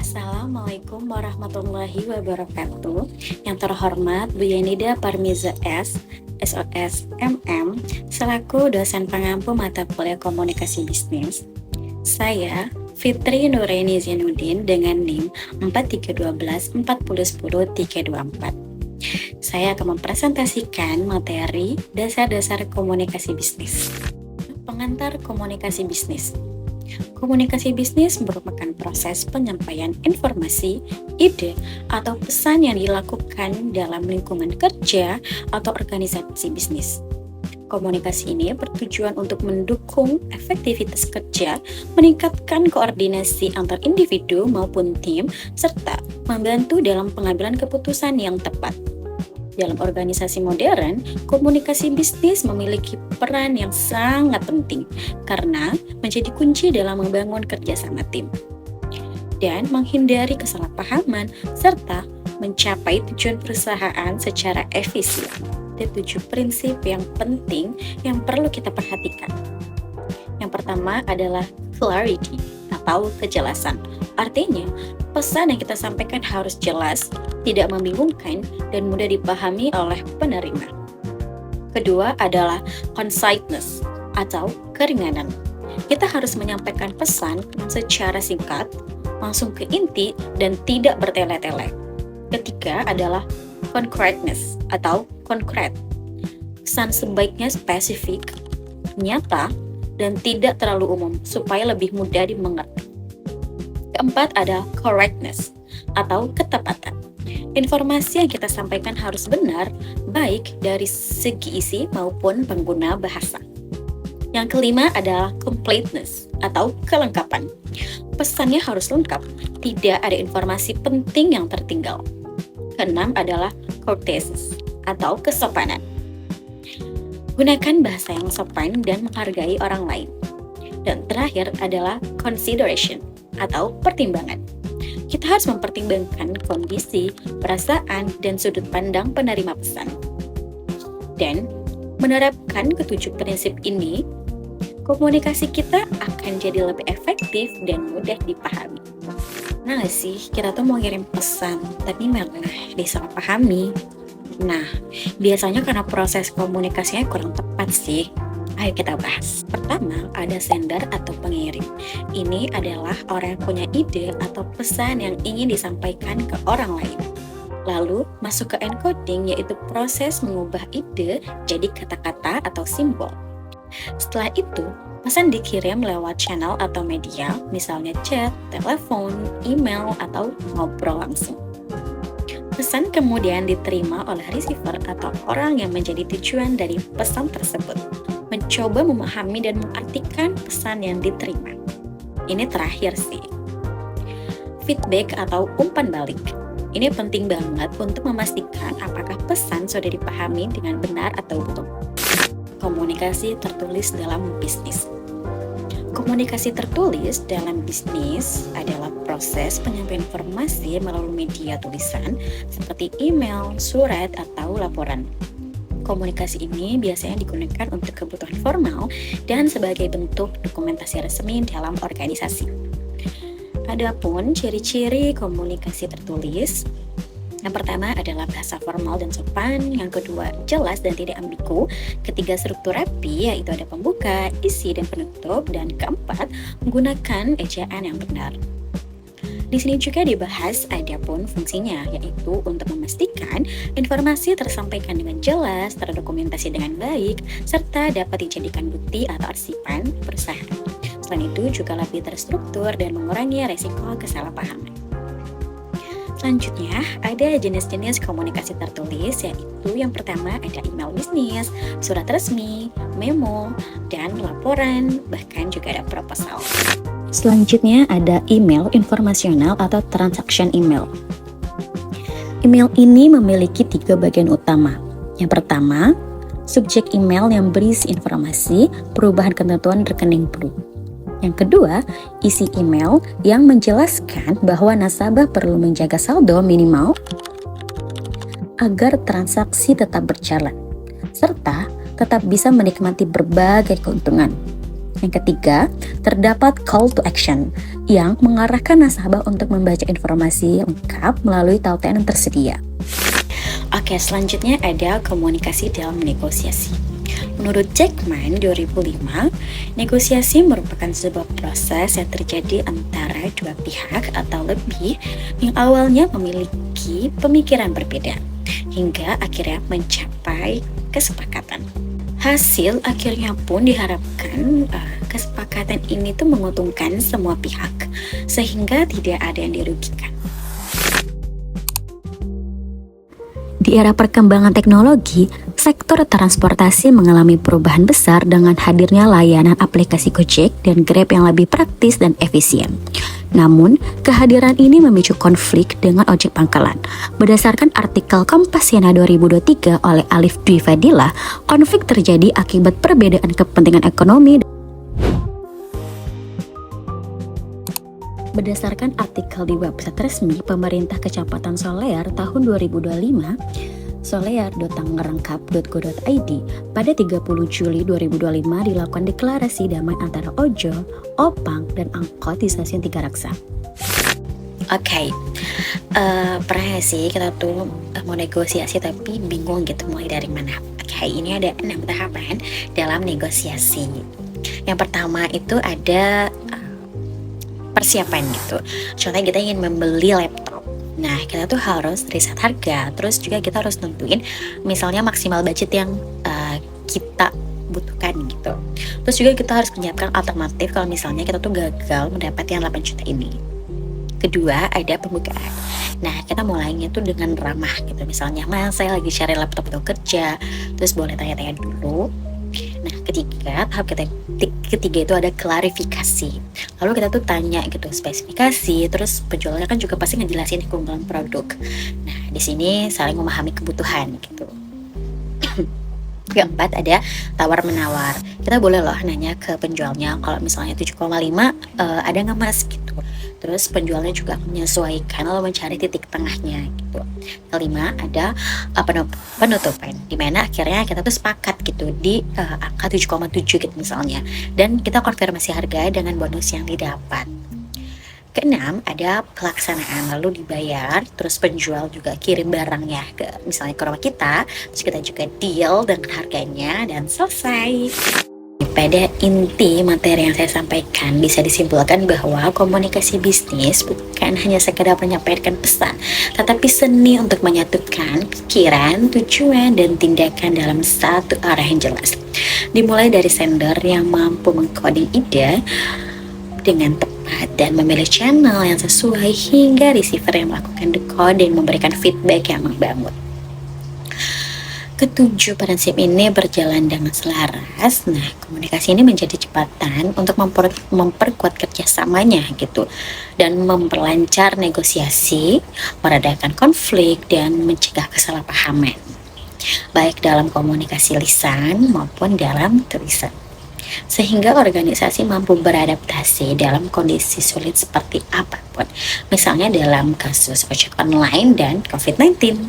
Assalamualaikum warahmatullahi wabarakatuh. Yang terhormat Bu Yanida Parmiza SOS MM, selaku dosen pengampu mata kuliah komunikasi bisnis. Saya Fitri Nuraini Zainuddin dengan NIM 4312 4010 324. Saya akan mempresentasikan materi dasar-dasar komunikasi bisnis. Pengantar komunikasi bisnis. Komunikasi bisnis merupakan proses penyampaian informasi, ide, atau pesan yang dilakukan dalam lingkungan kerja atau organisasi bisnis. Komunikasi ini bertujuan untuk mendukung efektivitas kerja, meningkatkan koordinasi antar individu maupun tim, serta membantu dalam pengambilan keputusan yang tepat. Dalam organisasi modern, komunikasi bisnis memiliki peran yang sangat penting karena menjadi kunci dalam membangun kerjasama tim dan menghindari kesalahpahaman serta mencapai tujuan perusahaan secara efisien. Ada 7 prinsip yang penting yang perlu kita perhatikan. Yang pertama adalah clarity atau kejelasan. Artinya, pesan yang kita sampaikan harus jelas, tidak membingungkan, dan mudah dipahami oleh penerima. Kedua adalah conciseness atau keringanan. Kita harus menyampaikan pesan secara singkat, langsung ke inti, dan tidak bertele-tele. Ketiga adalah concreteness atau konkret. Pesan sebaiknya spesifik, nyata, dan tidak terlalu umum supaya lebih mudah dimengerti. Keempat ada correctness atau ketepatan. Informasi yang kita sampaikan harus benar, baik dari segi isi maupun pengguna bahasa. Yang kelima adalah completeness atau kelengkapan. Pesannya harus lengkap, tidak ada informasi penting yang tertinggal. Keenam adalah courteous atau kesopanan. Gunakan bahasa yang sopan dan menghargai orang lain. Dan terakhir adalah consideration atau pertimbangan. Kita harus mempertimbangkan kondisi, perasaan, dan sudut pandang penerima pesan. Dan menerapkan ketujuh prinsip ini, komunikasi kita akan jadi lebih efektif dan mudah dipahami. Nah sih, kita tuh mau ngirim pesan, tapi malah disalahpahami. Nah, biasanya karena proses komunikasinya kurang tepat sih. Ayo kita bahas. Pertama, ada sender atau pengirim. Ini adalah orang yang punya ide atau pesan yang ingin disampaikan ke orang lain. Lalu, masuk ke encoding, yaitu proses mengubah ide jadi kata-kata atau simbol. Setelah itu, pesan dikirim lewat channel atau media, misalnya chat, telepon, email, atau ngobrol langsung. Pesan kemudian diterima oleh receiver atau orang yang menjadi tujuan dari pesan tersebut, mencoba memahami dan mengartikan pesan yang diterima. Ini terakhir sih. Feedback atau umpan balik. Ini penting banget untuk memastikan apakah pesan sudah dipahami dengan benar atau belum. Komunikasi tertulis dalam bisnis. Komunikasi tertulis dalam bisnis adalah proses penyampaian informasi melalui media tulisan seperti email, surat, atau laporan. Komunikasi ini biasanya digunakan untuk kebutuhan formal dan sebagai bentuk dokumentasi resmi dalam organisasi. Adapun ciri-ciri komunikasi tertulis, yang pertama adalah bahasa formal dan sopan, yang kedua jelas dan tidak ambigu, ketiga struktur rapi yaitu ada pembuka, isi, dan penutup, dan keempat menggunakan ejaan yang benar. Di sini juga dibahas adapun fungsinya, yaitu untuk memastikan informasi tersampaikan dengan jelas, terdokumentasi dengan baik, serta dapat dijadikan bukti atau arsipan perusahaan. Selain itu juga lebih terstruktur dan mengurangi resiko kesalahpahaman. Selanjutnya, ada jenis-jenis komunikasi tertulis, yaitu yang pertama ada email bisnis, surat resmi, memo, dan laporan, bahkan juga ada proposal. Selanjutnya ada email informasional atau transaction email. Email ini memiliki 3 bagian utama. Yang pertama, subjek email yang berisi informasi, perubahan ketentuan rekening perlu. Yang kedua, isi email yang menjelaskan bahwa nasabah perlu menjaga saldo minimal agar transaksi tetap berjalan, serta tetap bisa menikmati berbagai keuntungan. Yang ketiga, terdapat call to action yang mengarahkan nasabah untuk membaca informasi lengkap melalui tautan yang tersedia. Oke, selanjutnya ada komunikasi dalam negosiasi. Menurut Jackman 2005, negosiasi merupakan sebuah proses yang terjadi antara dua pihak atau lebih yang awalnya memiliki pemikiran berbeda, hingga akhirnya mencapai kesepakatan. Hasil akhirnya pun diharapkan kesepakatan ini tuh menguntungkan semua pihak, sehingga tidak ada yang dirugikan. Di era perkembangan teknologi, sektor transportasi mengalami perubahan besar dengan hadirnya layanan aplikasi Gojek dan Grab yang lebih praktis dan efisien. Namun, kehadiran ini memicu konflik dengan ojek pangkalan. Berdasarkan artikel Kompasiana 2023 oleh Alif Dwi Fadila, konflik terjadi akibat perbedaan kepentingan ekonomi. Berdasarkan artikel di website resmi Pemerintah Kecamatan Solear tahun 2025, solear.tangerangkap.go.id, pada 30 Juli 2025 dilakukan deklarasi damai antara ojol, opang, dan angkot di stasiun Tiga Raksa. Oke, pernah sih kita tuh mau negosiasi tapi bingung gitu mulai dari mana. Oke, ini ada 6 tahapan dalam negosiasi. Yang pertama itu ada persiapan gitu. Contohnya kita ingin membeli laptop. Nah, kita tuh harus riset harga, terus juga kita harus nentuin misalnya maksimal budget yang kita butuhkan gitu. Terus juga kita harus menyiapkan alternatif kalau misalnya kita tuh gagal mendapatkan 8 juta ini. Kedua, ada pembukaan. Nah, kita mulainya tuh dengan ramah gitu. Misalnya, Mas, saya lagi cari laptop untuk kerja, terus boleh tanya-tanya dulu. Nah, tahap ketiga itu ada klarifikasi. Lalu kita tuh tanya gitu spesifikasi, terus penjualnya kan juga pasti ngejelasin keunggulan produk. Nah, di sini saling memahami kebutuhan gitu. Yang keempat ada tawar menawar. Kita boleh loh nanya ke penjualnya kalau misalnya 7,5 ada nggak Mas gitu. Terus penjualnya juga menyesuaikan lalu mencari titik tengahnya gitu. Kelima ada penutupan, dimana akhirnya kita tuh sepakat gitu di angka 7,7 gitu misalnya, dan kita konfirmasi harga dengan bonus yang didapat. Keenam ada pelaksanaan, lalu dibayar, terus penjual juga kirim barangnya ke misalnya ke rumah kita, terus kita juga deal dengan harganya dan selesai. Pada inti materi yang saya sampaikan bisa disimpulkan bahwa komunikasi bisnis bukan hanya sekedar menyampaikan pesan, tetapi seni untuk menyatukan pikiran, tujuan, dan tindakan dalam satu arah yang jelas. Dimulai dari sender yang mampu mengcoding ide dengan tepat dan memilih channel yang sesuai, hingga receiver yang melakukan decode dan memberikan feedback yang membangun. Ketujuh prinsip ini berjalan dengan selaras. Nah, komunikasi ini menjadi jembatan untuk memperkuat kerjasamanya gitu, dan memperlancar negosiasi, meredakan konflik, dan mencegah kesalahpahaman, baik dalam komunikasi lisan maupun dalam tulisan, sehingga organisasi mampu beradaptasi dalam kondisi sulit seperti apapun, misalnya dalam kasus ojek online dan COVID-19.